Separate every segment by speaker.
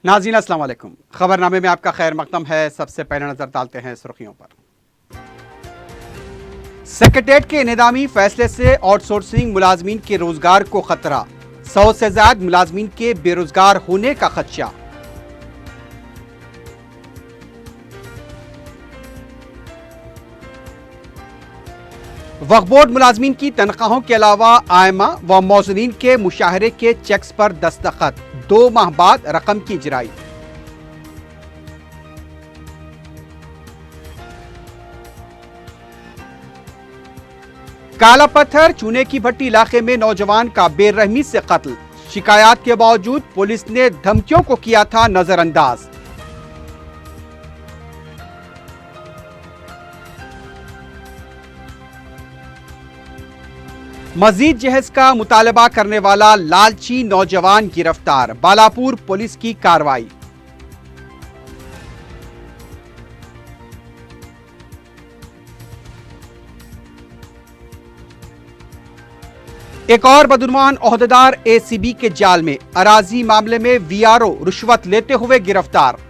Speaker 1: नाज़रीन अस्सलाम वालेकुम। खबरनामे में आपका खैर मकदम है। सबसे पहले नजर डालते हैं सुर्खियों पर। सेक्रेटेरिएट के निदामी फैसले से आउटसोर्सिंग मुलाजमीन के रोजगार को खतरा, 100 से ज्यादा मुलाजमीन के बेरोजगार होने का खदशा। वक्फ बोर्ड मुलाजमीन की तनख्वाहों के अलावा आयमा व मौजूदीन के मुशाहरे के चेक्स पर दस्तखत, 2 माह बाद रकम की इजराई। काला पत्थर चूने की भट्टी इलाके में नौजवान का बेरहमी से कत्ल, शिकायत के बावजूद पुलिस ने धमकियों को किया था नजरअंदाज। मजीद जहेज का मुतालबा करने वाला लालची नौजवान गिरफ्तार, बालापुर पुलिस की कार्रवाई। एक और बदगुमान ओहदेदार एसीबी के जाल में, अराजी मामले में वीआरओ रिश्वत लेते हुए गिरफ्तार।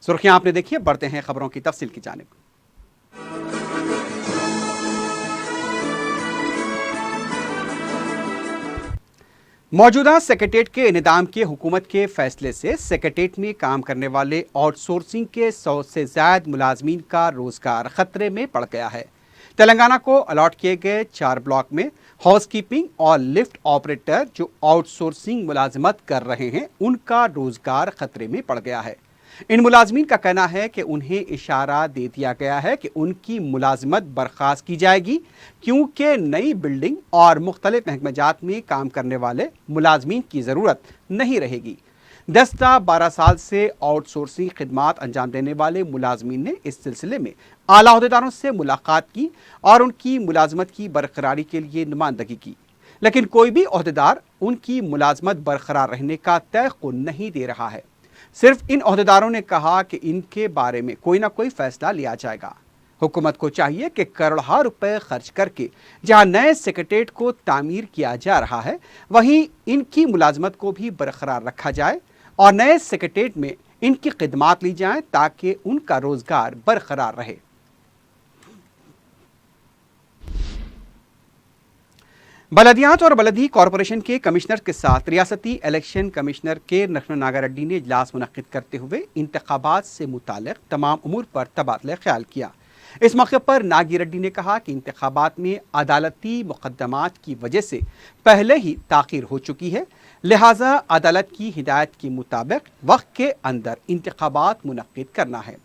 Speaker 1: सुर्खियां आपने देखी है, बढ़ते हैं खबरों की तफसील की जानिब। मौजूदा सेक्रेटेरिएट के निदाम के हुकूमत के फैसले से सेक्रेटेरिएट में काम करने वाले आउटसोर्सिंग के 100 से ज्यादा मुलाजमीन का रोजगार खतरे में पड़ गया है। तेलंगाना को अलॉट किए गए 4 ब्लॉक में हाउसकीपिंग और लिफ्ट ऑपरेटर जो आउटसोर्सिंग मुलाजमत कर रहे हैं, उनका रोजगार खतरे में पड़ गया है। इन मुलाजमीन का कहना है कि उन्हें इशारा दे दिया गया है कि उनकी मुलाजमत बर्खास्त की जाएगी, क्योंकि नई बिल्डिंग और मुख्तलिफ महकमेजात में काम करने वाले मुलाजमीन की ज़रूरत नहीं रहेगी। 10-12 साल से आउटसोर्सिंग खिदमात अंजाम देने वाले मुलाजमीन ने इस सिलसिले में आला अहदेदारों से मुलाकात की और उनकी मुलाजमत की बरकरारी के लिए नुमाइंदगी की, लेकिन कोई भी अहदेदार उनकी मुलाजमत बरकरार रहने का तयक़ुन नहीं दे रहा है। सिर्फ इन अहदेदारों ने कहा कि इनके बारे में कोई ना कोई फैसला लिया जाएगा। हुकूमत को चाहिए कि करोड़ों रुपए खर्च करके जहां नए सेक्रेटेरिएट को तामीर किया जा रहा है, वहीं इनकी मुलाजमत को भी बरकरार रखा जाए और नए सेक्रेटेरिएट में इनकी खिदमात ली जाए ताकि उनका रोजगार बरकरार रहे। बलदियात और बलदी कॉरपोरेशन के कमिश्नर के साथ रियासती इलेक्शन कमिश्नर के लक्ष्मण नागा रेड्डी ने इजलास मुनक्किद करते हुए इंतखाबात से मुताल्लिक तमाम उमूर पर तबादला ख्याल किया। इस मौके पर नागी रेड्डी ने कहा कि इंतखाबात में अदालती मुकदमात की वजह से पहले ही ताखीर हो चुकी है, लिहाजा अदालत की हिदायत के मुताबिक वक्त के अंदर इंतखाबात मुनक्किद करना है।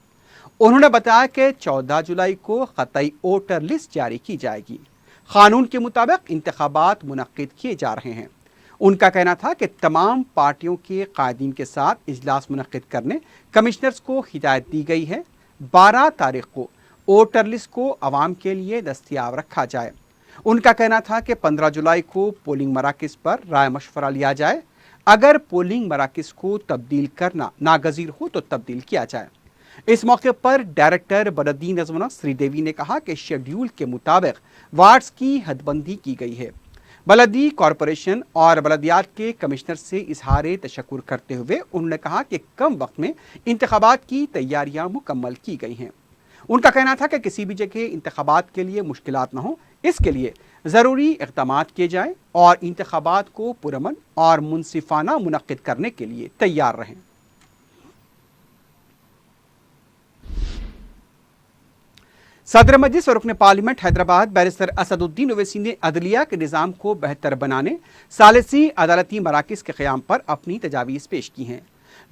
Speaker 1: उन्होंने बताया कि 14 जुलाई को क़तई वोटर लिस्ट जारी की जाएगी। कानून के मुताबिक इंतखाबात मुनक्किद किए जा रहे हैं। उनका कहना था कि तमाम पार्टियों के कायदीन के साथ इजलास मुनक्किद करने कमिश्नर्स को हिदायत दी गई है। 12 तारीख को वोटर लिस्ट को अवाम के लिए दस्तयाब रखा जाए। उनका कहना था कि 15 जुलाई को पोलिंग मराकज़ पर राय मशवरा लिया जाए। अगर पोलिंग मराकज़ को तब्दील करना नागज़ीर हो तो तब्दील किया जाए। इस मौके पर डायरेक्टर बलदी नज़्म श्रीदेवी ने कहा कि शेड्यूल के मुताबिक वार्ड्स की हदबंदी की गई है। बलदी कॉरपोरेशन और बलदियात के कमिश्नर से इजहार तशक्कुर करते हुए उन्होंने कहा कि कम वक्त में इंतखाबात की तैयारियां मुकम्मल की गई हैं। उनका कहना था कि किसी भी जगह इंतखाबात के लिए मुश्किलात न हो, इसके लिए ज़रूरी इक़दामात किए जाएँ और इंतखाबात को पुरअमन और मुनसिफाना मुनक्किद करने के लिए तैयार रहें। सदर मजलिस और रुकन पार्लियामेंट हैदराबाद बैरिस्टर असदुद्दीन ओवैसी ने अदलिया के निज़ाम को बेहतर बनाने सालिसी अदालती मराकज़ के क़याम पर अपनी तजावीज़ पेश की हैं।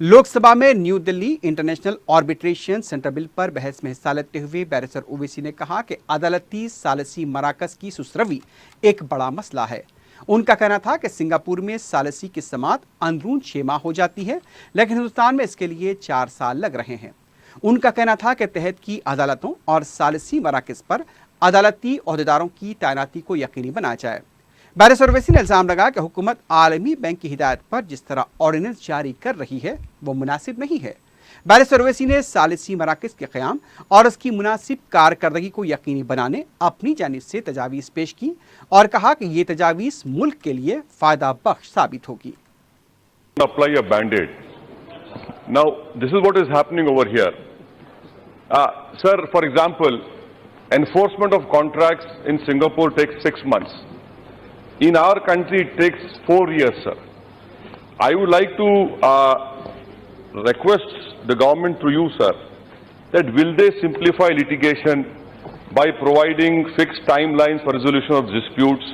Speaker 1: लोकसभा में new Delhi international arbitration centre bill पर बहस में हिस्सा लेते हुए बैरिस्टर ओवैसी ने कहा कि अदालती सालिसी मराकज़ की सुसरवी एक बड़ा मसला है। उनका कहना था कि सिंगापुर में सालिसी की समात अंदरून 6 माह हो जाती है, लेकिन हिंदुस्तान में इसके लिए 4 साल लग रहे हैं। उनका कहना था कि तहत की अदालतों और सालिसी मराकज़ पर अदालती ओहदेदारों की तैनाती को यकीनी बनाया जाए। बैरिस्टर ओवैसी ने इल्ज़ाम लगाया कि हुकूमत आलमी बैंक की हिदायत पर जिस तरह ऑर्डिनेंस जारी कर रही है वो मुनासिब नहीं है। बैरिस्टर ओवैसी ने सालिसी मराकज़ के क़याम और उसकी मुनासिब कारकर्दगी को यकीनी बनाने अपनी जानिब से तजावीज़ पेश की और कहा कि ये तजावीज़ मुल्क के लिए फ़ायदा बख्श साबित होगी।
Speaker 2: Apply a band-aid. Now, this is what is happening over here. Sir, for example, enforcement of contracts in Singapore takes 6 months. In our country, it takes 4 years, sir. I would like to request the government through you, sir, that will they simplify litigation by providing fixed timelines for resolution of disputes?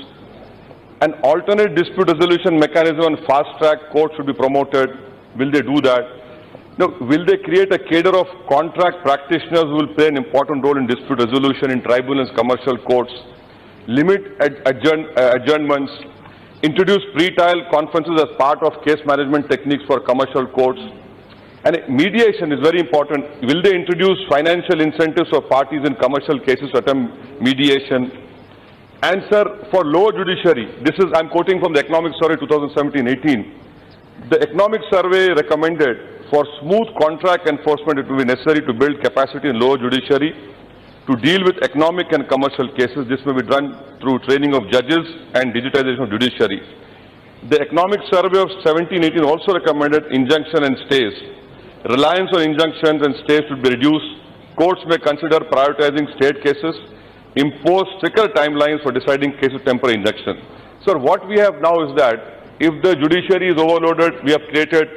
Speaker 2: An alternate dispute resolution mechanism and fast-track court should be promoted. Will they do that? Now, will they create a cadre of contract practitioners who will play an important role in dispute resolution in tribunals, commercial courts? Limit adjournments. Introduce pre-trial conferences as part of case management techniques for commercial courts. And mediation is very important. Will they introduce financial incentives for parties in commercial cases to attempt mediation? And sir, for lower judiciary, I'm quoting from the Economic Survey 2017-18. The Economic Survey recommended for smooth contract enforcement, it will be necessary to build capacity in lower judiciary to deal with economic and commercial cases. This may be done through training of judges and digitization of judiciary. The Economic Survey of 17-18 also recommended injunction and stays. Reliance on injunctions and stays should be reduced. Courts may consider prioritizing state cases. Impose stricter timelines for deciding cases of temporary injunction. Sir, what we have now is that if the judiciary is overloaded, we have created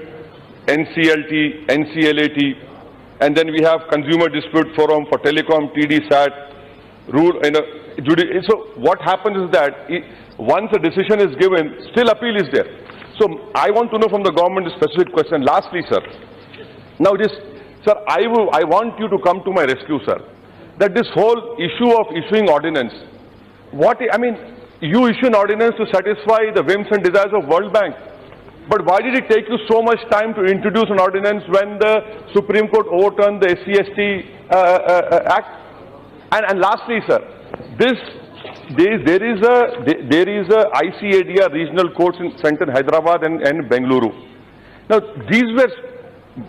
Speaker 2: NCLT, NCLAT, and then we have Consumer Dispute Forum for Telecom, TDSAT. So what happens is that once a decision is given, still appeal is there. So I want to know from the government a specific question. Lastly, sir, now sir, I want you to come to my rescue, sir. That this whole issue of issuing ordinance, you issue an ordinance to satisfy the whims and desires of World Bank. But why did it take you so much time to introduce an ordinance when the Supreme Court overturned the SC/ST Act? And lastly, sir, there is a ICADR regional courts in Center Hyderabad and Bengaluru. Now these were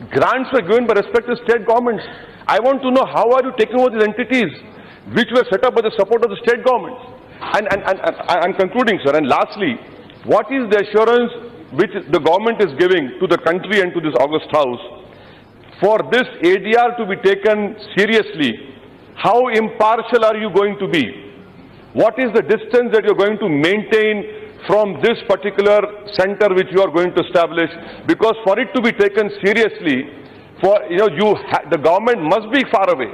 Speaker 2: grants were given by respective state governments. I want to know how are you taking over these entities which were set up by the support of the state governments? And I'm concluding, sir. And lastly, what is the assurance which the government is giving to the country and to this August House for this ADR to be taken seriously? How impartial are you going to be? What is the distance that you're going to maintain from this particular center which you are going to establish? Because for it to be taken seriously, the government must be far away.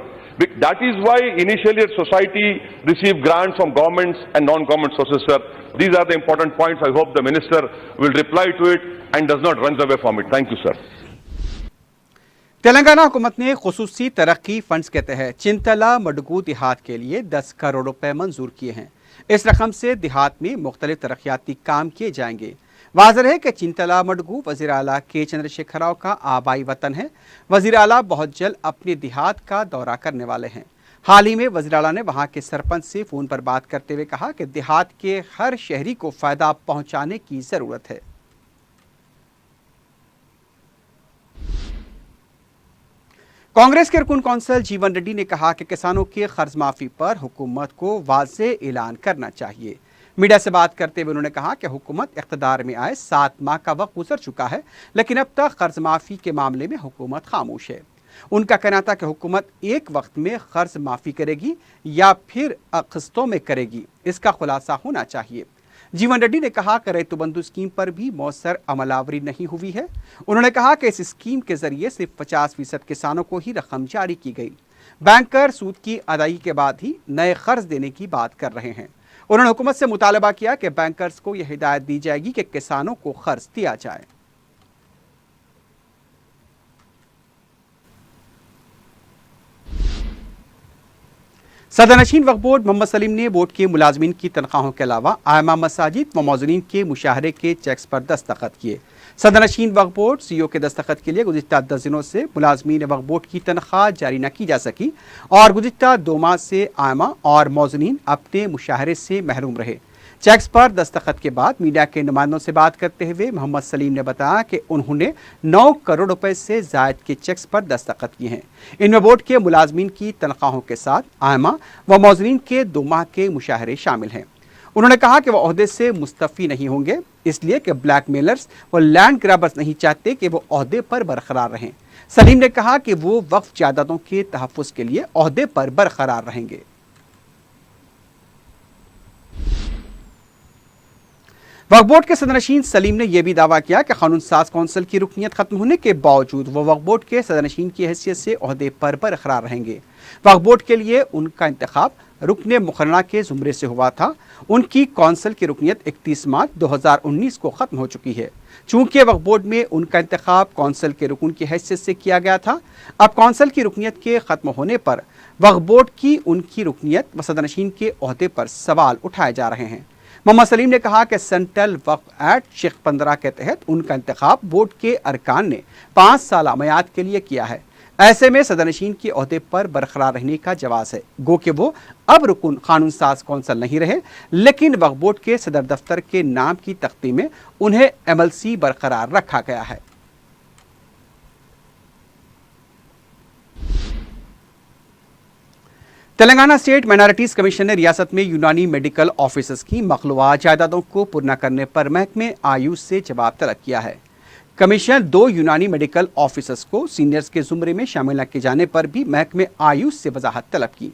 Speaker 2: That is why initially society received grants from governments and non-government sources, sir. These are the important points. I hope the minister will reply to it and does not run away from it. Thank you, sir.
Speaker 1: Telangana हुकूमत ने खुसूसी तरक्की funds के तहत चिंतला मडगू देहात के लिए 10 करोड़ रुपए मंजूर किए हैं। इस रकम से देहात में मुख्तलिफ तरक्याती काम किए जाएंगे। वाज़ेह है कि चिंतला मडगू वज़ीर आला के चंद्रशेखर राव का आबाई वतन है। वज़ीर आला बहुत जल्द अपने देहात का दौरा करने वाले हैं। हाल ही में वज़ीर आला ने वहां के सरपंच से फ़ोन पर बात करते हुए कहा कि देहात के हर शहरी को फ़ायदा पहुंचाने की ज़रूरत है। कांग्रेस के रुकन कौंसल जीवन रेड्डी ने कहा कि किसानों के कर्ज माफी पर हुकूमत को वाज़ेह ऐलान करना चाहिए। मीडिया से बात करते हुए उन्होंने कहा कि हुकूमत इख्तिदार में आए 7 माह का वक्त गुजर चुका है, लेकिन अब तक कर्ज माफी के मामले में हुकूमत खामोश है। उनका कहना था कि हुकूमत एक वक्त में कर्ज माफी करेगी या फिर किस्तों में करेगी, इसका खुलासा होना चाहिए। जीवन रेड्डी ने कहा कि रैतु बंधु स्कीम पर भी मौसर अमलावरी नहीं हुई है। उन्होंने कहा कि इस स्कीम के जरिए सिर्फ 50% किसानों को ही रकम जारी की गई। बैंकर सूद की अदायगी के बाद ही नए कर्ज देने की बात कर रहे हैं। उन्होंने हुकूमत से मुतालबा किया कि बैंकर्स को यह हिदायत दी जाएगी कि किसानों को कर्ज दिया जाए। सदरनशीन वक्फ बोर्ड मोहम्मद सलीम ने बोर्ड के मुलाजमीन की तनख्वाहों के अलावा आयमा मसाजिद व मौज़ूनीन के मुशाहरे के चेक्स पर दस्तखत किए। सदरनशीन वक्फ बोर्ड सीईओ के दस्तखत के लिए गुज़िश्ता 10 दिनों से मुलाजमीन वक्फ बोर्ड की तनख्वाह जारी न की जा सकी और गुज़िश्ता 2 माह से आयमा और मौज़ूनीन अपने मुशाहरे से महरूम रहे। चेक्स पर दस्तखत के बाद मीडिया के नुमाइंदों से बात करते हुए मोहम्मद सलीम ने बताया कि उन्होंने 9 करोड़ रुपए से जायद के चेक्स पर दस्तखत किए हैं। इनमें बोर्ड के मुलाजमीन की तनख्वाहों के साथ आयमा व मौजरीन के 2 माह के मुशाहरे शामिल हैं। उन्होंने कहा कि वो ओहदे से मुस्तफ़ी नहीं होंगे, इसलिए कि ब्लैकमेलर्स व लैंड ग्रैबर्स नहीं चाहते कि वो ओहदे पर बरकरार रहें। सलीम ने कहा कि वो वक्फ जायदादों के तहफ़्फ़ुज़ के लिए ओहदे पर बरकरार रहेंगे। वक्फ बोर्ड के सदरनशीन सलीम ने यह भी दावा किया कि कानून साज कौंसिल की रुकनीत खत्म होने के बावजूद वो वक्फ बोर्ड के सदरनशीन की हैसियत से ओहदे पर बरकरार रहेंगे। वक्फ बोर्ड के लिए उनका इंतखाब रुकने मुकर्ररा के जुमरे से हुआ था। उनकी कौंसिल की रुकनीत 31 मार्च 2019 को ख़त्म हो चुकी है। चूंकि वक्फ बोर्ड में उनका इंतखाब कौंसिल के रुकन की हैसियत से किया गया था, अब कौंसिल की रुकनीत के ख़त्म होने पर वक्फ बोर्ड की उनकी रुकनीत व सदरनशीन के ओहदे पर सवाल उठाए जा रहे हैं। मोहम्मद सलीम ने कहा कि सेंट्रल वक्फ एक्ट शेख 15 के तहत उनका इंतखाब बोर्ड के अरकान ने 5 साल मियाद के लिए किया है। ऐसे में सदरनशीन के ओहदे पर बरकरार रहने का जवाज़ है, गो कि वो अब रुकन कानून साज कौंसिल नहीं रहे, लेकिन वक्फ बोर्ड के सदर दफ्तर के नाम की तख्ती में उन्हें MLC बरकरार रखा गया है। तेलंगाना स्टेट माइनॉरिटीज कमीशन ने रियासत में यूनानी मेडिकल ऑफिसर्स की मखलूआ जायदादों को पूर्ण न करने पर महकमे आयुष से जवाब तलब किया है। कमीशन 2 यूनानी मेडिकल ऑफिसर्स को सीनियर्स के जुमरे में शामिल न किए जाने पर भी महकमे आयुष से वजाहत तलब की।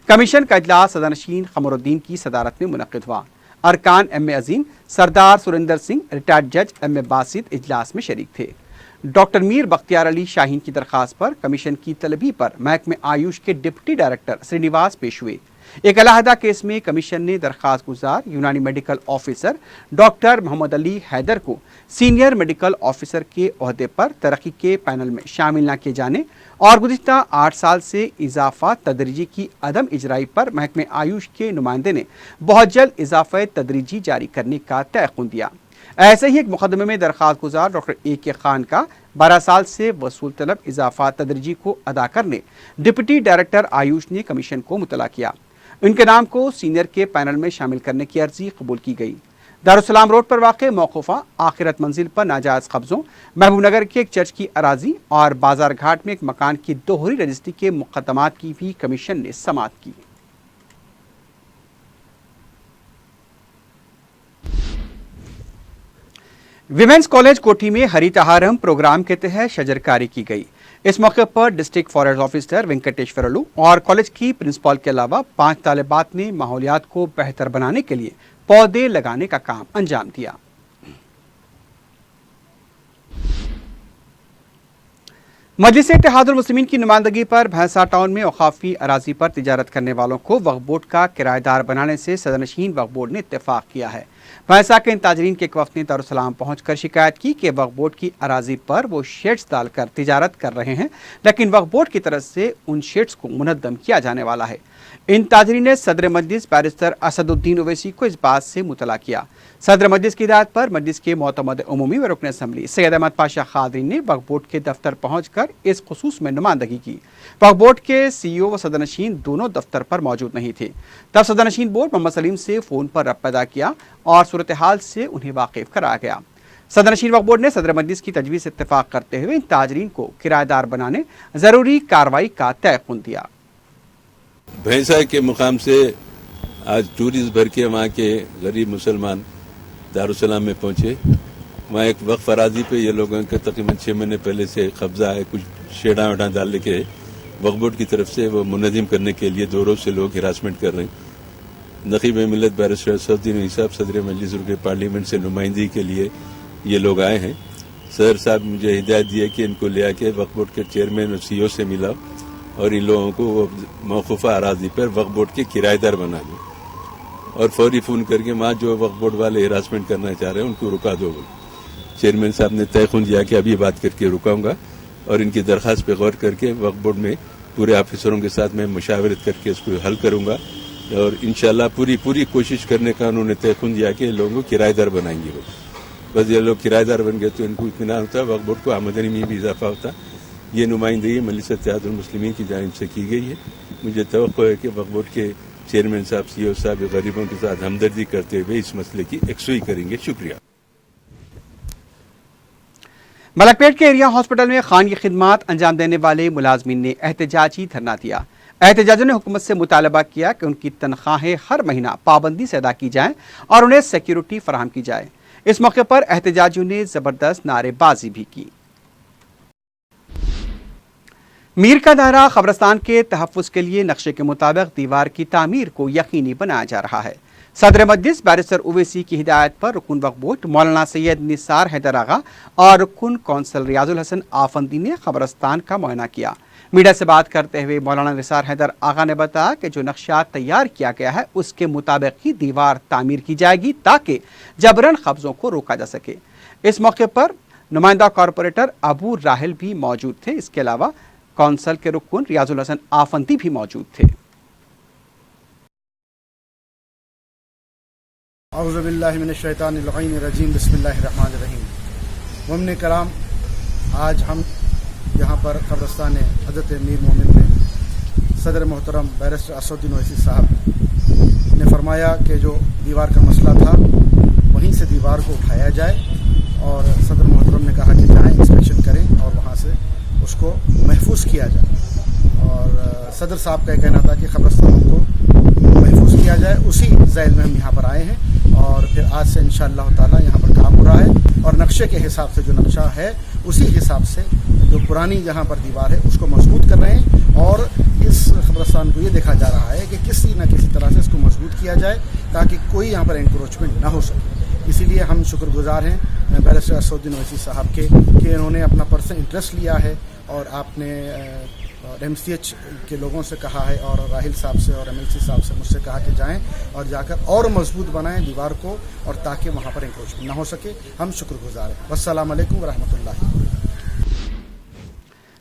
Speaker 1: कमीशन का इजलास सदरनशीन कमरुद्दीन की सदारत में मुनक्किद हुआ। अरकान M.A. अजीम, सरदार सुरेंद्र सिंह, रिटायर्ड जज M.A. बासित इजलास में शरीक थे। डॉक्टर मीर बख्तियार अली शाहीन की दरखास्त पर कमीशन की तलबी पर महकमे आयुष के डिप्टी डायरेक्टर श्रीनिवास पेश हुए। एक अलहदा केस में कमीशन ने दरखास्त गुजार यूनानी medical officer doctor Mohammad Ali Haider को सीनियर मेडिकल ऑफिसर के ओहदे पर तरक्की के पैनल में शामिल न किए जाने और गुज़िश्ता 8 साल से इजाफा तदरीजी की अदम इजराई पर महकमे आयुष के नुमाइंदे ने बहुत जल्द इजाफा तदरीजी जारी करने का तयक़ुन दिया। ऐसे ही एक मुकदमे में दरखास्त गुजार डॉक्टर A.K. खान का 12 साल से वसूल तलब इजाफा तदरीजी को अदा करने डिप्टी डायरेक्टर आयुष ने कमीशन को मुतला किया। उनके नाम को सीनियर के पैनल में शामिल करने की अर्जी कबूल की गई। दारुसलाम रोड पर वाक़ मौकूफ़ा आखिरत मंजिल पर नाजायज़ कब्ज़ों, महबूब नगर के एक चर्च की अराजी और बाजार घाट में एक मकान की दोहरी रजिस्ट्री के मुक़दमात की भी कमीशन ने समाअत की। विमेंस कॉलेज कोठी में हरितहारम प्रोग्राम के तहत शजरकारी की गई। इस मौके पर डिस्ट्रिक्ट फॉरेस्ट ऑफिसर वेंकटेश्वरलू और कॉलेज की प्रिंसिपल के अलावा 5 तालिबात ने माहौलियात को बेहतर बनाने के लिए पौधे लगाने का काम अंजाम दिया। मजलिस इत्तेहादुल मुस्लिमीन की नुमाइंदगी पर भैंसा टाउन में औकाफी अराजी पर तिजारत करने वालों को वक्फ बोर्ड का किराएदार बनाने से सदरनशीन वक्फ बोर्ड ने इत्तेफाक किया है। भैंसा के इन ताजरीन के एक वक्त ने दारुसलाम पहुंचकर शिकायत की कि वक्फ बोर्ड की अराजी पर वो शेड्स डालकर तिजारत कर रहे हैं, लेकिन वक्फ बोर्ड की तरफ से उन शेड्स को मुनद्दम किया जाने वाला है। इन ताजरीन ने सदर मजलिस बैरिस्टर असदुद्दीन ओवैसी को इस बात से मुतला किया। सदर मजलिस की हिदायत पर मजलिस के मोतमद उमूमी व रुकन असम्बली सैयद अहमद पाशा खादरी ने वक्फ बोर्ड के दफ्तर पहुंचकर इस खुसूस में नुमाइंदगी की। वक्फ बोर्ड के CEO व सदरनशीन दोनों दफ्तर पर मौजूद नहीं थे। तब सदरनशीन बोर्ड मोहम्मद सलीम से फ़ोन पर रब्त पैदा किया और सूरत हाल से उन्हें वाकिफ कराया गया। सदरनशीन वक्फ बोर्ड ने सदर मजलिस की तजवीज़ से इत्तेफाक करते हुए इन ताजरीन को किराएदार बनाने ज़रूरी कार्रवाई का तयक़ुन दिया।
Speaker 3: भैंसा के मुकाम से आज टूरिस्ट भर के वहाँ के गरीब मुसलमान दारुसलाम में पहुँचे। वहाँ एक वक्फ अराजी पे ये लोगों का तकरीबन 6 महीने पहले से कब्जा है। कुछ शेडा वेडा डालने के वक्फ बोर्ड की तरफ से वो मुनज़्ज़म करने के लिए 2 रोज से लोग हिरासमेंट कर रहे हैं। नकीब मिल्लत बैरिस्टर असदुद्दीन ओवैसी साहब सदर मजलिस रुकन पार्लियामेंट से नुमाइंदगी के लिए ये लोग आए हैं। सदर साहब मुझे हिदायत दी है कि इनको ले आके वक्फ बोर्ड के चेयरमैन और CEO से मिला और इन लोगों को मौकूफ़ा अराजी पर वक्फ बोर्ड के किराएदार बना दो और फौरी फ़ोन करके वहाँ जो वक्फ बोर्ड वाले हिरासमेंट करना चाह रहे हैं उनको रुका दो। चेयरमैन साहब ने तयक़ुन दिया कि अभी बात करके रुकाऊंगा और इनकी दरख्वास्त पे गौर करके वक्फ बोर्ड में पूरे ऑफिसरों के साथ मैं मुशावरत करके इसको हल करूंगा और इंशाल्लाह पूरी कोशिश करने का उन्होंने तयक़ुन दिया कि लोगों को किराएदार बनाएंगे। वो बस ये लोग किराएदार बन गए तो इनको इत्मीनान होता, वक्फ बोर्ड को आमदनी में भी इजाफा होता। ये नुमाइंदगी मजलिस इत्तेहादुल मुस्लिमीन की जानिब से की गई है। मुझे तवक्को है कि वक्फ बोर्ड के चेयरमैन साहब, सीईओ साहब गरीबों के साथ हमदर्दी करते हुए इस मसले की यकसुई करेंगे। शुक्रिया।
Speaker 1: मलकपेट के एरिया हॉस्पिटल में खानगी खिदमात अंजाम देने वाले मुलाजमीन ने एहतजाजी धरना दिया। एहतजाजियों ने हुकूमत से मुतालबा किया कि उनकी तनख्वाहें हर महीना पाबंदी से अदा की जाएं और उन्हें सिक्योरिटी फराहम की जाए। इस मौके पर एहतजाजियों ने जबरदस्त नारेबाजी भी की। मीर का दायरा कब्रिस्तान के तहफ़्फ़ुज़ के लिए नक्शे के मुताबिक दीवार की तामीर को यकीनी बनाया जा रहा है। सदर मजलिस बैरिस्टर ओवैसी की हिदायत पर रुकन वक्फ बोर्ड मौलाना सैयद निसार हैदर आगा और रुकन कौंसल रियाजुल हसन आफंदी ने कब्रिस्तान का मुआयना किया। मीडिया से बात करते हुए मौलाना निसार हैदर आगा ने बताया कि जो नक्शा तैयार किया गया है उसके मुताबिक ही दीवार तामीर की जाएगी ताकि जबरन कब्जों को रोका जा सके। इस मौके पर नुमाइंदा कॉरपोरेटर अबू राहिल भी मौजूद थे। इसके अलावा कौंसल के रुकन रियाजुल हसन आफंदी भी मौजूद थे।
Speaker 4: औज़ु बिल्लाहि मिनश शैतानिर रजीम, बिस्मिल्लाहिर रहमानिर रहीम। मुमिन कराम, आज हम यहाँ पर कब्रिस्तान हज़रत मीर मोमिन में सदर मोहतरम बैरिस्टर असदुद्दीन ओवैसी साहब ने फरमाया कि जो दीवार का मसला था वहीं से दीवार को उठाया जाए और सदर मोहतरम ने कहा कि जाएँ इंस्पेक्शन करें और वहाँ से उसको महफूज किया जाए। और सदर साहब का कहना था कि कब्रिस्तानों को महफूज किया जाए। उसी ज़ैल में हम यहाँ पर आए हैं और फिर आज से इंशाअल्लाह ताला यहाँ पर काम हो रहा है और नक्शे के हिसाब से जो नक्शा है उसी हिसाब से जो पुरानी यहाँ पर दीवार है उसको मजबूत कर रहे हैं और इस कब्रिस्तान को ये देखा जा रहा है कि किसी न किसी तरह से इसको मजबूत किया जाए ताकि कोई यहाँ पर इंक्रोचमेंट ना हो सके। इसीलिए हम शुक्रगुजार हैं बैरिस्टर असदुद्दीन ओवैसी साहब के कि इन्होंने अपना पर्सनल इंटरेस्ट लिया है और आपने MCH के लोगों से कहा है और राहिल साहब से और MLC साहब से मुझसे कहा कि जाएं और जाकर और मजबूत बनाएं दीवार को और ताकि वहाँ पर इंक्रोचमेंट ना हो सके। हम शुक्रगुजार हैं। वस्सलाम अलैकुम व रहमतुल्लाहि।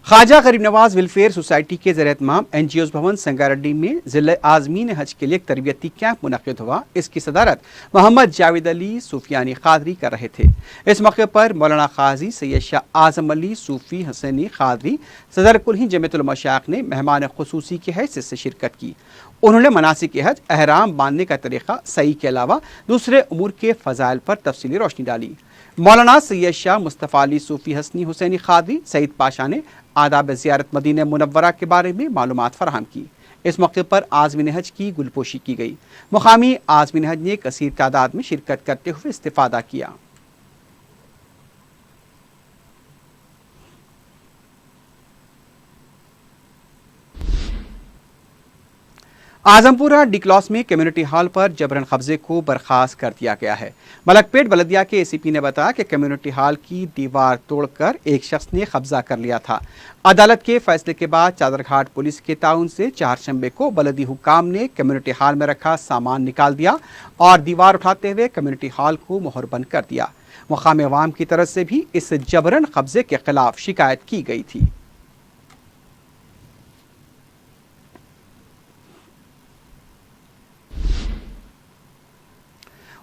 Speaker 1: ख्वाजा गरीब नवाज वेलफेयर सोसाइटी के ज़रिए तमाम NGOs भवन संगारेड्डी में ज़िले आज़मीन हज के लिए एक तरबियती कैंप मुनक़िद हुआ। इसकी सदारत मोहम्मद जावेद अली सूफियानी क़ादरी कर रहे थे। इस मौके पर मौलाना क़ाज़ी सैयद शाह आज़म अली सूफ़ी हसैनी क़ादरी सदर कुल जमीयतुल मशाइख़ ने मेहमान ख़ुसूसी की हैसियत से शिरकत की। उन्होंने मनासिक हज, अहराम बांधने का तरीक़ा, सही के अलावा दूसरे उमूर के फ़ज़ाइल पर तफसीली रोशनी डाली। मौलाना सैयद शाह मुस्तफ़ा अली सूफ़ी हसनी हुसैनी क़ादरी सईद पाशा ने आदाब ज़ियारत मदीना मुनव्वरा के बारे में मालूमात फराहम की। इस मौके पर आज़मीन हज की गुलपोशी की गई। मुकामी आज़मीन हज ने कसीर तादाद में शिरकत करते हुए इस्तिफ़ादा किया। आजमपुरा डिक्लॉस में कम्युनिटी हॉल पर जबरन कब्जे को बर्खास्त कर दिया गया है। मलकपेट बलदिया के ACP ने बताया कि कम्युनिटी हॉल की दीवार तोड़कर एक शख्स ने कब्जा कर लिया था। अदालत के फैसले के बाद चादरघाट पुलिस के ताउन से चारशंबे को बलदी हुकाम ने कम्युनिटी हॉल में रखा सामान निकाल दिया और दीवार उठाते हुए कम्युनिटी हॉल को मोहरबंद कर दिया। मुकामी अवाम की तरफ से भी इस जबरन कब्जे के खिलाफ शिकायत की गई थी।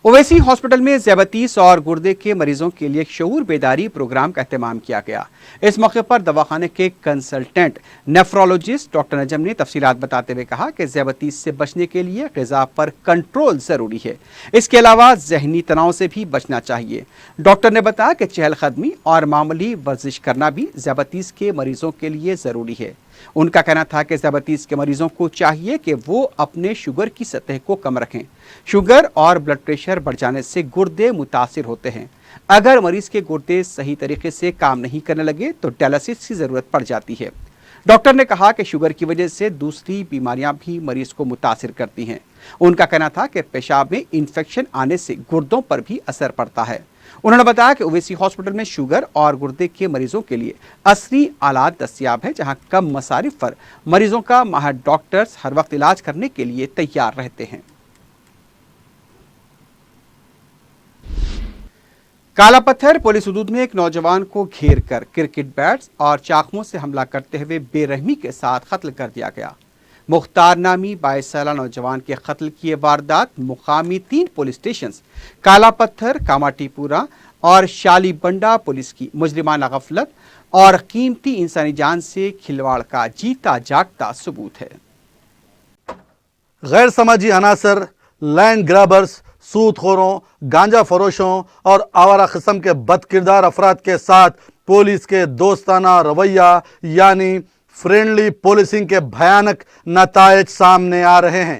Speaker 1: ओवैसी हॉस्पिटल में ज़ैबतीस और गुर्दे के मरीजों के लिए शऊर बेदारी प्रोग्राम का एहतमाम किया गया। इस मौके पर दवाखाने के कंसल्टेंट नेफ्रोलॉजिस्ट डॉक्टर नजम ने तफसीलात बताते हुए कहा कि ज़ैबतीस से बचने के लिए ग़िज़ा पर कंट्रोल ज़रूरी है। इसके अलावा जहनी तनाव से भी बचना चाहिए। डॉक्टर ने बताया कि चहलकदमी और मामूली वर्जिश करना भी ज़ैबतीस के मरीजों के लिए ज़रूरी है। उनका कहना था कि ज़ैबतीस के मरीजों को चाहिए कि वो अपने शुगर की सतह को कम रखें। शुगर और ब्लड प्रेशर बढ़ जाने से गुर्दे मुतासिर होते हैं। अगर मरीज के गुर्दे सही तरीके से काम नहीं करने लगे तो डायलिसिस की ज़रूरत पड़ जाती है। डॉक्टर ने कहा कि शुगर की वजह से दूसरी बीमारियां भी मरीज को मुतासिर करती हैं। उनका कहना था कि पेशाब में इन्फेक्शन आने से गुर्दों पर भी असर पड़ता है। उन्होंने बताया कि ओवैसी हॉस्पिटल में शुगर और गुर्दे के मरीजों के लिए असली आलात दस्तियाब है, जहां कम मसारिफ पर मरीजों का माहिर डॉक्टर्स हर वक्त इलाज करने के लिए तैयार रहते हैं। काला पत्थर पुलिस हदूद में एक नौजवान को घेर कर क्रिकेट बैट्स और चाकुओं से हमला करते हुए बेरहमी के साथ कत्ल कर दिया गया। मुख्तार नामी 22 साला नौजवान के कत्ल की वारदात मुकामी 3 पुलिस स्टेशन काला पत्थर, कामाटीपुरा और शालीबंडा पुलिस की मुजरिमाना गफलत और कीमती इंसानी जान से खिलवाड़ का जीता जागता सबूत है।
Speaker 5: غیر سماجی عناصر، لینڈ گرابرز، سود خوروں، گانجا فروشوں اور آوارہ قسم کے بد کردار افراد کے ساتھ پولیس کے دوستانہ رویہ یعنی فرینڈلی پولیسنگ کے بھیانک نتائج سامنے آ رہے ہیں۔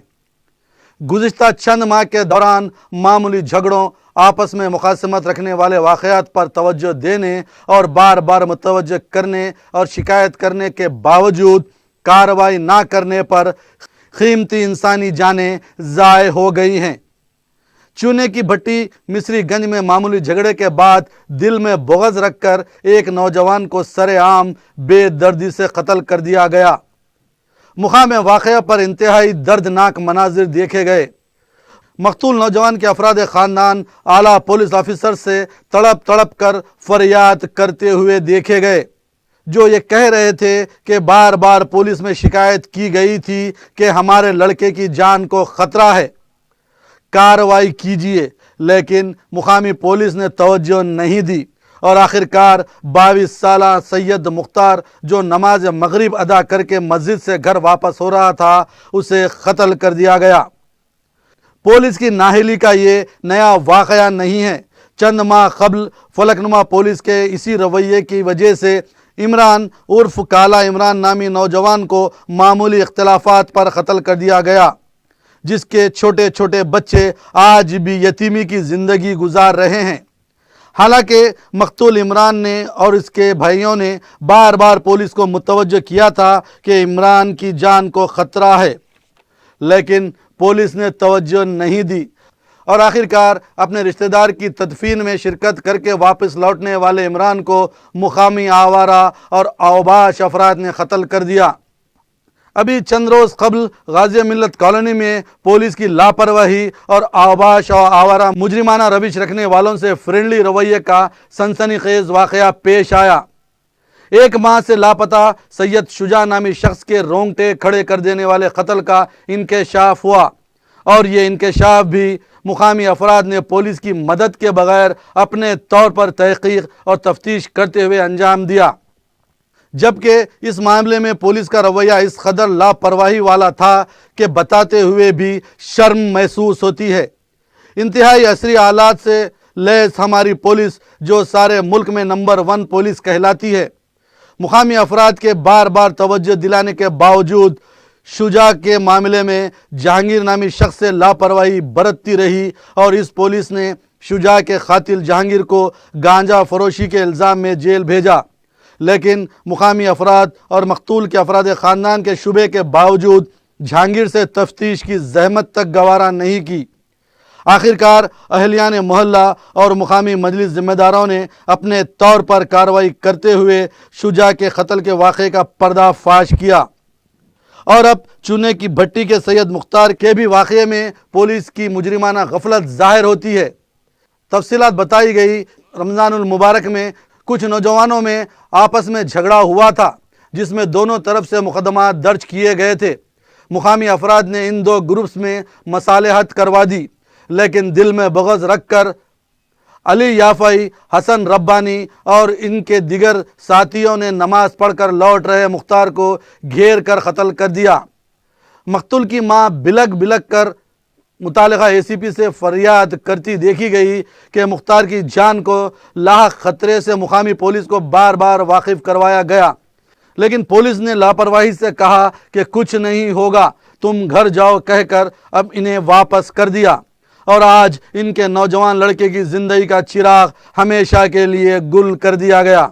Speaker 5: گزشتہ چند ماہ کے دوران معمولی جھگڑوں، آپس میں مخاصمت رکھنے والے واقعات پر توجہ دینے اور بار بار متوجہ کرنے اور شکایت کرنے کے باوجود کارروائی نہ کرنے پر قیمتی انسانی جانیں ضائع ہو گئی ہیں۔ چونے کی بھٹی مصری گنج میں معمولی جھگڑے کے بعد دل میں بغض رکھ کر ایک نوجوان کو سر عام بے دردی سے قتل کر دیا گیا۔ مقام واقعہ پر انتہائی دردناک مناظر دیکھے گئے۔ مقتول نوجوان کے افراد خاندان اعلیٰ پولیس آفیسر سے تڑپ تڑپ کر فریاد کرتے ہوئے دیکھے گئے، جو یہ کہہ رہے تھے کہ بار بار پولیس میں شکایت کی گئی تھی کہ ہمارے لڑکے کی جان کو خطرہ ہے، کارروائی کیجیے، لیکن مقامی پولیس نے توجہ نہیں دی اور آخرکار 22 سالہ سید مختار جو نماز مغرب ادا کر کے مسجد سے گھر واپس ہو رہا تھا اسے قتل کر دیا گیا۔ پولیس کی نااہلی کا یہ نیا واقعہ نہیں ہے۔ چند ماہ قبل فلکنما پولیس کے اسی رویے کی وجہ سے عمران عرف کالا عمران نامی نوجوان کو معمولی اختلافات پر قتل کر دیا گیا، جس کے چھوٹے چھوٹے بچے آج بھی یتیمی کی زندگی گزار رہے ہیں۔ حالانکہ مقتول عمران نے اور اس کے بھائیوں نے بار بار پولیس کو متوجہ کیا تھا کہ عمران کی جان کو خطرہ ہے، لیکن پولیس نے توجہ نہیں دی اور آخرکار اپنے رشتہ دار کی تدفین میں شرکت کر کے واپس لوٹنے والے عمران کو مقامی آوارہ اور اوباش افراد نے قتل کر دیا۔ ابھی چند روز قبل غازی ملت کالونی میں پولیس کی لاپرواہی اور اوباش اور آوارہ مجرمانہ روش رکھنے والوں سے فرینڈلی رویے کا سنسنی خیز واقعہ پیش آیا۔ ایک ماہ سے لاپتہ سید شجاع نامی شخص کے رونگٹے کھڑے کر دینے والے قتل کا انکشاف ہوا، اور یہ انکشاف بھی مقامی افراد نے پولیس کی مدد کے بغیر اپنے طور پر تحقیق اور تفتیش کرتے ہوئے انجام دیا، جبکہ اس معاملے میں پولیس کا رویہ اس قدر لاپرواہی والا تھا کہ بتاتے ہوئے بھی شرم محسوس ہوتی ہے۔ انتہائی عصری آلات سے لیس ہماری پولیس جو سارے ملک میں نمبر 1 پولیس کہلاتی ہے، مقامی افراد کے بار بار توجہ دلانے کے باوجود شجاع کے معاملے میں جہانگیر نامی شخص سے لاپرواہی برتتی رہی اور اس پولیس نے شجاع کے قاتل جہانگیر کو گانجا فروشی کے الزام میں جیل بھیجا، لیکن مقامی افراد اور مقتول کے افراد خاندان کے شبے کے باوجود جہانگیر سے تفتیش کی زحمت تک گوارا نہیں کی۔ آخرکار اہلیان محلہ اور مقامی مجلس ذمہ داروں نے اپنے طور پر کارروائی کرتے ہوئے شجاع کے قتل کے واقعے کا پردہ فاش کیا، اور اب چونے کی بھٹی کے سید مختار کے بھی واقعے میں پولیس کی مجرمانہ غفلت ظاہر ہوتی ہے۔ تفصیلات بتائی گئی۔ رمضان المبارک میں کچھ نوجوانوں میں آپس میں جھگڑا ہوا تھا، جس میں دونوں طرف سے مقدمات درج کیے گئے تھے۔ مقامی افراد نے ان دو گروپس میں مصالحت کروا دی، لیکن دل میں بغض رکھ کر علی یافعی، حسن ربانی اور ان کے دیگر ساتھیوں نے نماز پڑھ کر لوٹ رہے مختار کو گھیر کر قتل کر دیا۔ مقتول کی ماں بلک بلک کر متعلقہ ACP سے فریاد کرتی دیکھی گئی کہ مختار کی جان کو لاحق خطرے سے مقامی پولیس کو بار بار واقف کروایا گیا، لیکن پولیس نے لاپرواہی سے کہا کہ کچھ نہیں ہوگا، تم گھر جاؤ کہہ کر اب انہیں واپس کر دیا، اور آج ان کے نوجوان لڑکے کی زندگی کا چراغ ہمیشہ کے لیے گل کر دیا گیا۔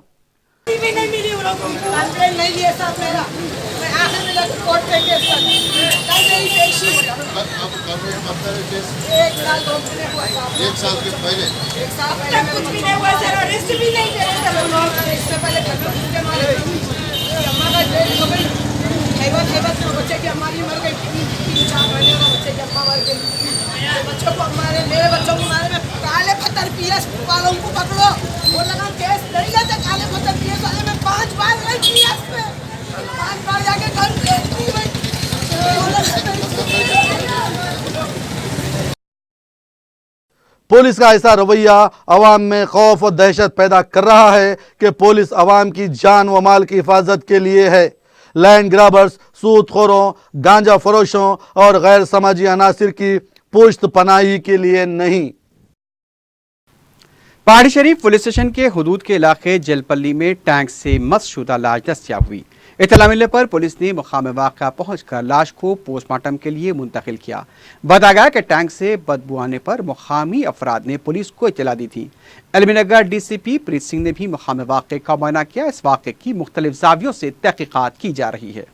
Speaker 6: ایک سال کے پہلے
Speaker 7: کچھ بھی نہیں ہوا سر، ارسٹ بھی نہیں کرے سر لوگ۔ اس سے پہلے بچے کی ہماری مر گئی، 3-4 مہینے کا بچے کی اماں مر گئی۔ بچوں کو ہمارے میرے بچوں کو مارے میں کالے پتھر PS والوں کو پکڑو، وہ لگا کیس نہیں لیتے کالے پتھر PS والے میں 5 بار گئی PS پہ، 5 بار جا کے کمپلینٹ کی ہوئی۔
Speaker 5: پولیس کا ایسا رویہ عوام میں خوف و دہشت پیدا کر رہا ہے کہ پولیس عوام کی جان و مال کی حفاظت کے لیے ہے، लैंड ग्राबर्स, सूदखोरों, गांजा फरोशों और गैर समाजी अनासिर की पुश्त पनाही के लिए नहीं।
Speaker 1: पहाड़ी शरीफ पुलिस स्टेशन के हुदूद के इलाके जलपल्ली में टैंक से मस्शुदा लाश दस्तयाब हुई। इत्तला मिलने पर पुलिस ने मुकाम वाक़या पहुंचकर लाश को पोस्टमार्टम के लिए मुंतकिल किया। बताया गया कि टैंक से बदबू आने पर मुकामी अफराद ने पुलिस को इत्तला दी थी। एलबीनगर डीसीपी प्रीत सिंह ने भी मुकाम वाक़े का मुआयना किया। इस वाक़े की मुख्तलिफ ज़ावियों से तहक़ीक़ात की जा रही है।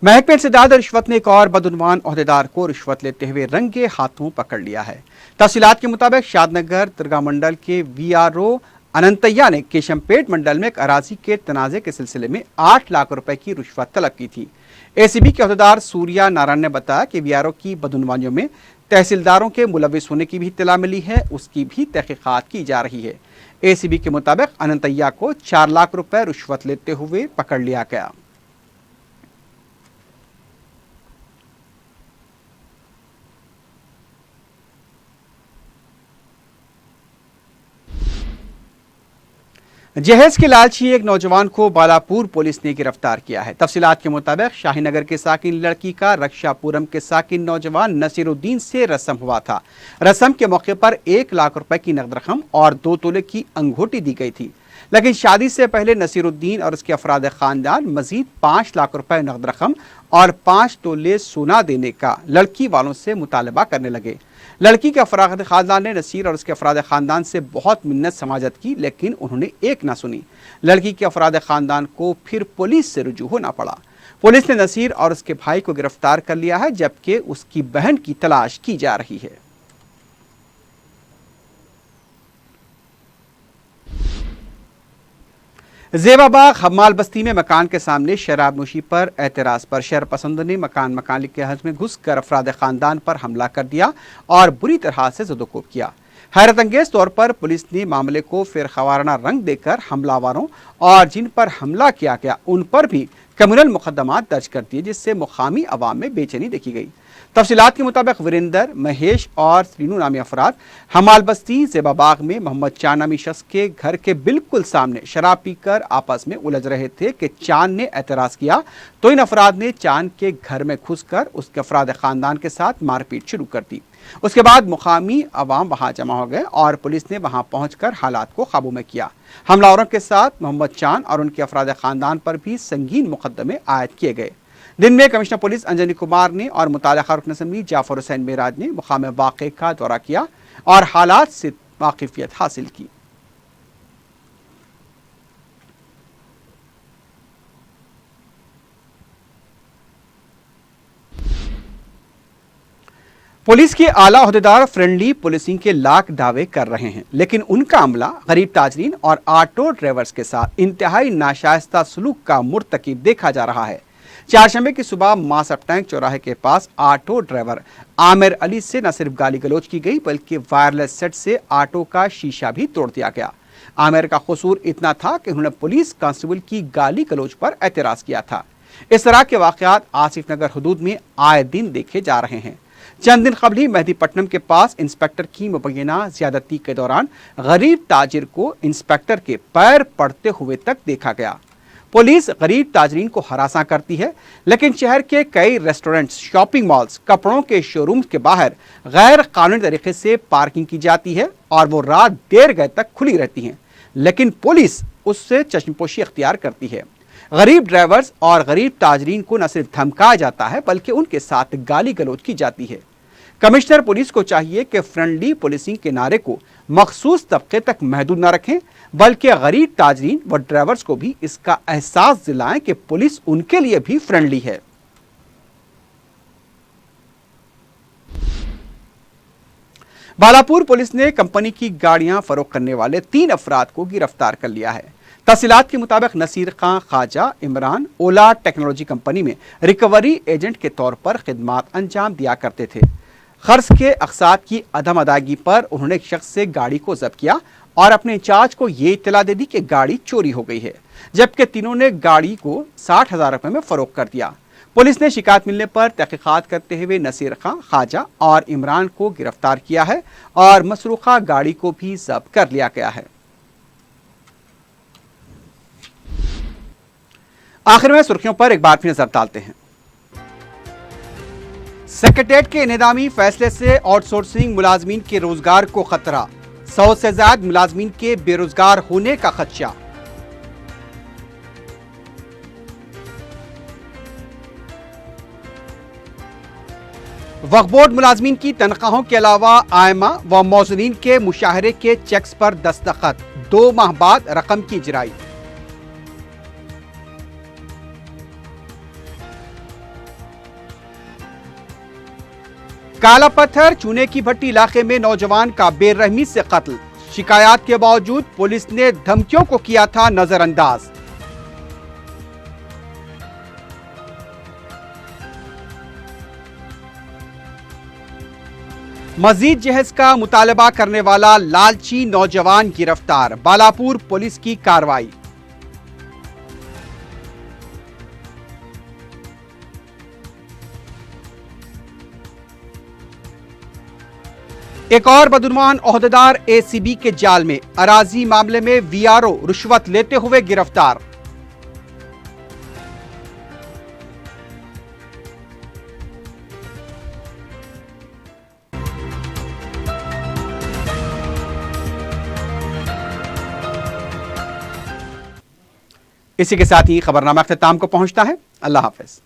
Speaker 1: महकमे इंसदाद और रिश्वत ने एक और बदउनवान ओहदेदार को रिश्वत लेते हुए रंगे हाथों पकड़ लिया है। तफसीलात के मुताबिक शादनगर दरगाह मंडल के वीआरओ अनंतैया ने केशमपेट मंडल में एक अराजी के तनाज़े के सिलसिले में 8 लाख रुपए की रिश्वत तलब की थी। एसीबी के ओहदेदार सूर्या नारायण ने बताया कि वीआरओ की बदउनवानियों में तहसीलदारों के मुलविस होने की भी इत्तला मिली है, उसकी भी तहक़ीक़ात की जा रही है। एसीबी के मुताबिक अनंतैया को 4 लाख रुपए रिश्वत लेते हुए पकड़ लिया गया। जहेज के लालची एक नौजवान को बालापुर पुलिस ने गिरफ्तार किया है। तफसीलात के मुताबिक शाहीनगर के साकिन लड़की का रक्षापुरम के साकिन नौजवान नसीरुद्दीन से रस्म हुआ था। रस्म के मौके पर 1 लाख रुपए की नकद रकम और 2 तोले की अंगूठी दी गई थी, लेकिन शादी से पहले नसीरुद्दीन और उसके अफराद खानदान मजीद 5 लाख रुपए नकद रकम और 5 तोले सोना देने का लड़की वालों से मुतालबा करने लगे। लड़की के अफराद खानदान ने नसीर और उसके अफराद खानदान से बहुत मिन्नत समाजत की, लेकिन उन्होंने एक ना सुनी। लड़की के अफराद खानदान को फिर पुलिस से रुजू होना पड़ा। पुलिस ने नसीर और उसके भाई को गिरफ्तार कर लिया है, जबकि उसकी बहन की तलाश की जा रही है। जेबाबाग हमाल बस्ती में मकान के सामने शराब नोशी पर एतराज़ पर शहर पसंदों ने मकान मालिक के हज में घुसकर अफराद खानदान पर हमला कर दिया और बुरी तरह से ज़दोकोब किया। हैरत अंगेज तौर पर पुलिस ने मामले को फिर खवाराना रंग देकर हमलावरों और जिन पर हमला किया गया उन पर भी क्रिमिनल मुकदमात दर्ज कर दिए, जिससे मुकामी अवाम में बेचैनी देखी गई। तफसीलात के मुताबिक वीरेंद्र, महेश और श्रीनू नामी अफराद हमाल बस्ती जेबाबाग में मोहम्मद चांद नामी शख्स के घर के बिल्कुल सामने शराब पीकर आपस में उलझ रहे थे कि चांद ने एतराज़ किया तो इन अफराद ने चांद के घर में घुसकर उसके अफराद खानदान के साथ मारपीट शुरू कर दी। उसके बाद मुकामी अवाम वहां जमा हो गए और पुलिस ने वहां पहुंचकर हालात को काबू में किया। हमलावरों के साथ मोहम्मद चांद और उनके अफराद खानदान पर भी संगीन मुकदमे आयद किए गए। दिन में कमिश्नर पुलिस अंजनी कुमार ने और मुताल्लिक़ा रुकन असम्बली जाफर हुसैन मेराज ने मुकाम वाक़े का दौरा किया और हालात से वाकिफियत हासिल की। पुलिस के आला ओहदेदार फ्रेंडली पुलिसिंग के लाख दावे कर रहे हैं, लेकिन उनका अमला गरीब ताजरीन और ऑटो ड्राइवर्स के साथ इंतहाई नाशाइस्ता सलूक का मुर्तकिब देखा जा रहा है। चारशंबे की सुबह मासफ टैंक चौराहे के पास ऑटो ड्राइवर आमिर अली से न सिर्फ गाली गलौज की गई बल्कि वायरलेस सेट से ऑटो का शीशा भी तोड़ दिया गया। आमिर का कसूर इतना था कि उन्होंने पुलिस कांस्टेबल की गाली गलौज पर एतराज़ किया था। इस तरह के वाक़यात आसिफ नगर हुदूद में आए दिन देखे जा रहे हैं। चंद दिन कबल ही मेहदीपट्टनम के पास इंस्पेक्टर की मुबैना ज्यादती के दौरान गरीब ताजिर को इंस्पेक्टर के पैर पड़ते हुए तक देखा गया। पुलिस गरीब ताजरीन को हरासा करती है, लेकिन शहर के कई रेस्टोरेंट्स, शॉपिंग मॉल्स, कपड़ों के शोरूम्स के बाहर गैर कानूनी तरीके से पार्किंग की जाती है और वो रात देर गए तक खुली रहती हैं, लेकिन पुलिस उससे चश्मपोशी अख्तियार करती है। गरीब ड्राइवर्स और गरीब ताजरीन को न सिर्फ धमकाया जाता है बल्कि उनके साथ गाली गलौज की जाती है। कमिश्नर पुलिस को चाहिए कि फ्रेंडली पुलिसिंग के नारे को मखसूस तबके तक महदूद न रखें, बल्कि गरीब ताजरीन व ड्राइवर्स को भी इसका एहसास दिलाएं कि पुलिस उनके लिए भी फ्रेंडली है। बालापुर पुलिस ने कंपनी की गाड़ियां फरोख्त करने वाले 3 अफराद को गिरफ्तार कर लिया है। तफसीलात के मुताबिक नसीर खां ख्वाजा इमरान ओला टेक्नोलॉजी कंपनी में रिकवरी एजेंट के तौर पर खिदमात अंजाम दिया करते थे। खर्च के अक़सात की अदम अदायगी पर उन्होंने एक शख्स से गाड़ी को जब्त किया और अपने इंचार्ज को ये इत्तला दे दी कि गाड़ी चोरी हो गई है, जबकि तीनों ने गाड़ी को 60,000 रुपए में फरोख्त कर दिया। पुलिस ने शिकायत मिलने पर तहकीकात करते हुए नसीर खां, ख्वाजा और इमरान को गिरफ्तार किया है और मसरूखा गाड़ी को भी जब्त कर लिया गया है। आखिर में सुर्खियों पर एक बार फिर नजर डालते हैं। सेक्रेटेरिएट के इंहदामी फैसले से आउटसोर्सिंग मुलाजमीन के रोजगार को खतरा, 100 से ज्यादा मुलाजमीन के बेरोजगार होने का खदशा। वक्फ बोर्ड मुलाजमीन की तनख्वाहों के अलावा आयमा व मौजूदीन के मुशाहरे के चेक्स पर दस्तखत, 2 माह बाद रकम की इजराई। काला पत्थर चूने की भट्टी इलाके में नौजवान का बेरहमी से कत्ल, शिकायत के बावजूद पुलिस ने धमकियों को किया था नजरअंदाज। मजीद जहेज का मुतालबा करने वाला लालची नौजवान गिरफ्तार, बालापुर पुलिस की कार्रवाई। एक और बदगुमान ओहदेदार एसीबी के जाल में, अराजी मामले में वीआरओ रिश्वत लेते हुए गिरफ्तार। इसी के साथ ही खबरनामा अख्ताम को पहुंचता है। अल्लाह हाफिज।